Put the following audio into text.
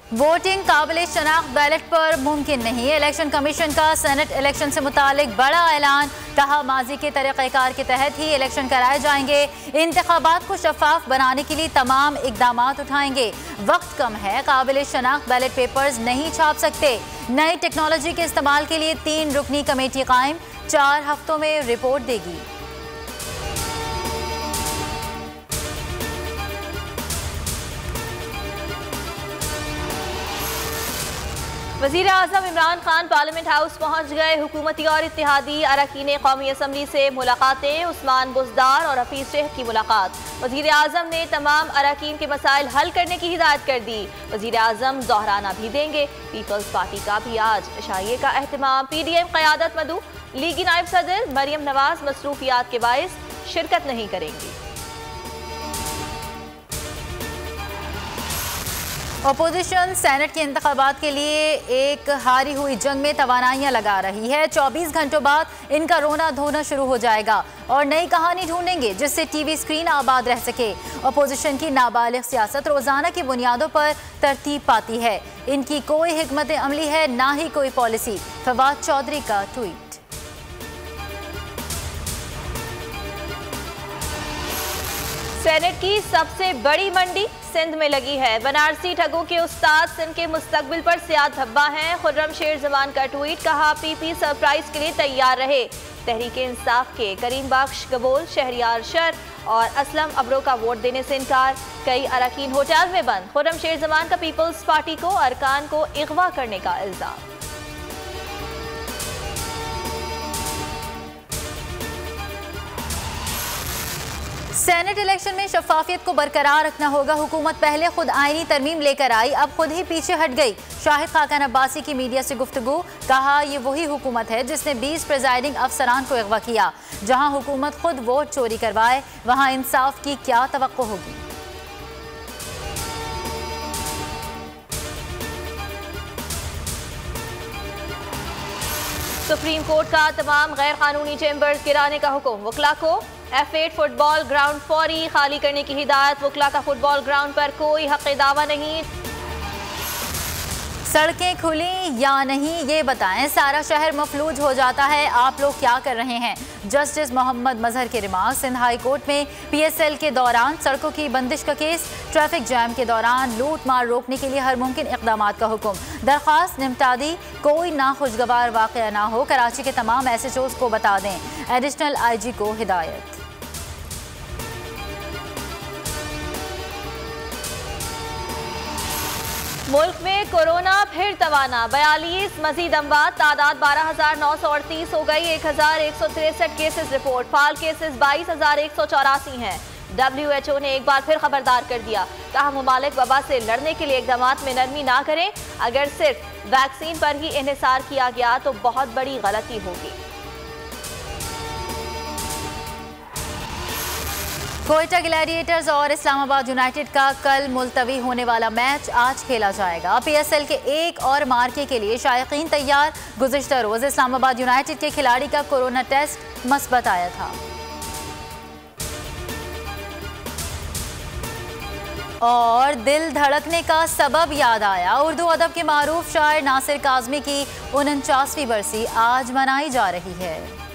Voting काबिल शनाख्त ballot पर मुमकिन नहीं। इलेक्शन कमीशन का सेनेट इलेक्शन से मुतालिक बड़ा ऐलान। कहा, माजी के तरीक़ेकार के तहत ही इलेक्शन कराए जाएंगे। इंतखाबात को शफाफ बनाने के लिए तमाम इकदाम उठाएंगे। वक्त कम है, काबिल शनाख्त बैलेट पेपर्स नहीं छाप सकते। नई टेक्नोलॉजी के इस्तेमाल के लिए 3 रुकनी कमेटी कायम, 4 हफ्तों में रिपोर्ट देगी। वज़ीर आज़म इमरान खान पार्लियामेंट हाउस पहुंच गए। हुकूमती और इत्तेहादी अरकान कौमी असम्बली से मुलाकातें। उस्मान बुज़दार और हफीज़ शेख की मुलाकात। वज़ीर आज़म ने तमाम अरकान के मसाइल हल करने की हिदायत कर दी। वज़ीर आज़म दोहराना भी देंगे। पीपल्स पार्टी का भी आज इशाइये का एहतमाम। PDM क़यादत मदू, लीगी नायब सदर मरियम नवाज मसरूफियात के बाइस शिरकत नहीं करेंगी। अपोजिशन सेनेट के इंतखाबात के लिए एक हारी हुई जंग में तवानाइयां लगा रही है। 24 घंटों बाद इनका रोना धोना शुरू हो जाएगा और नई कहानी ढूंढेंगे जिससे टीवी स्क्रीन आबाद रह सके। अपोजिशन की नाबालिग सियासत रोजाना की बुनियादों पर तरतीब पाती है। इनकी कोई हिकमत अमली है, ना ही कोई पॉलिसी। फवाद चौधरी का ट्वीट। सेनेट की सबसे बड़ी मंडी सिंध में लगी है। बनारसी ठगों के उस्ताद सिंध के मुस्तकबिल पर सियाद धब्बा हैं। खुर्रम शेर जमान का ट्वीट। कहा, PP सरप्राइज के लिए तैयार रहे। तहरीक इंसाफ के करीम बख्श कबूल, शहरियार शर और असलम अबरो का वोट देने से इनकार। कई अरकान होटल में बंद। खुर्रम शेर जमान का पीपल्स पार्टी को अरकान को अगवा करने का इल्जाम। सेनेट इलेक्शन में शफाफियत को बरकरार रखना होगा। हुकूमत पहले खुद आईनी तरमीम लेकर आई, अब खुद ही पीछे हट गई। शाहिद खाकान अब्बासी की मीडिया से गुफ्तगू। कहा, ये वही हुकूमत है जिसने 20 प्रेजाइडिंग अफसरान को अगवा किया। जहां हुकूमत खुद वोट चोरी करवाए, वहां इंसाफ की क्या तवक्को होगी। सुप्रीम कोर्ट का तमाम गैर कानूनी चैम्बर्स गिराने का हुक्म। वकला को F8 फुटबॉल ग्राउंड फौरी खाली करने की हिदायत। वकला का फुटबॉल ग्राउंड पर कोई हक दावा नहीं। सड़कें खुली या नहीं ये बताएं, सारा शहर मफलूज हो जाता है, आप लोग क्या कर रहे हैं। जस्टिस मोहम्मद मजहर के रिमार्क। सिंध हाई कोर्ट में PSL के दौरान सड़कों की बंदिश का केस। ट्रैफिक जैम के दौरान लूट मार रोकने के लिए हर मुमकिन इक़दाम का हुक्म। दरख्वास्त निपटा दी, कोई नाखुशगवार वाक़या ना हो। कराची के तमाम SHOs को बता दें। एडिशनल IG को हिदायत। मुल्क में कोरोना फिर तवाना। 42 मजीद अमवात। तादाद 12,938 हो गई। 1,163 केसेस रिपोर्ट। फाल केसेस 22,184 हैं। WHO ने एक बार फिर खबरदार कर दिया। कहा, मुमालिक वबा से लड़ने के लिए इक़दाम में नरमी ना करें। अगर सिर्फ वैक्सीन पर ही इन्हिसार किया गया तो बहुत बड़ी गलती होगी। कोयटा ग्लैडिएटर्स और इस्लामाबाद यूनाइटेड का कल मुलतवी होने वाला मैच आज खेला जाएगा। PSL के एक और मार्के के लिए शायकीन तैयार। गुज़िश्ता रोज इस्लामाबाद यूनाइटेड के खिलाड़ी का कोरोना टेस्ट मस्बत आया था। और दिल धड़कने का सबब याद आया। उर्दू अदब के मारूफ शायर नासिर काज़मी की 49वीं बरसी आज मनाई जा रही है।